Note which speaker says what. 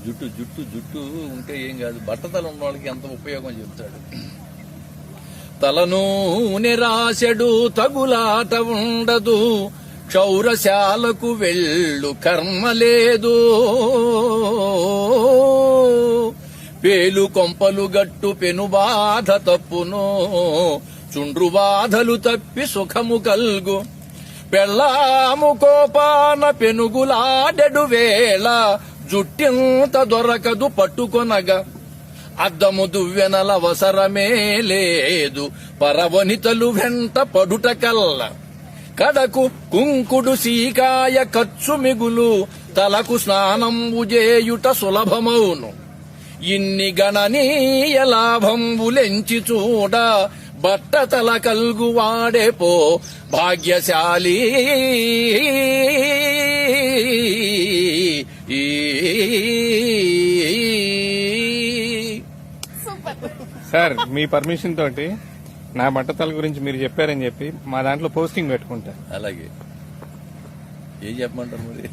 Speaker 1: జుట్టు జుట్టు జుట్టు ఉంటే ఏం కాదు, బట్టతల ఉన్న వాళ్ళకి ఎంత ఉపయోగం చెప్తాడు. తలనూనె రాశెడు తగులాట ఉండదు, క్షౌరశాలకు వెళ్ళు కర్మ లేదు. పేలు కొంపలు గట్టు పెను బాధ తప్పును, చుండ్రు బాధలు తప్పి సుఖము కల్గు. పెళ్ళాము కోపాన పెనుగులాడెడు వేళ, జుట్టింత దొరకదు పట్టుకొనగా. అద్దము దువ్వెనల అవసరమే లేదు, పరవనితలు వెంట పడుట కల్ల. కడకు కుంకుడు సీకాయ ఖర్చు మిగులు, తలకు స్నానంబు చేయుట సులభమౌను. ఇన్ని గణనీయ లాభంబులెంచి చూడ, బట్టతల కల్గువాడే పో భాగ్యశాలి.
Speaker 2: సార్, మీ పర్మిషన్ తోటి నా బట్టతల గురించి మీరు చెప్పారని చెప్పి మా దాంట్లో పోస్టింగ్ పెట్టుకుంటా.
Speaker 1: అలాగే ఏం చెప్పమంటారు మరి?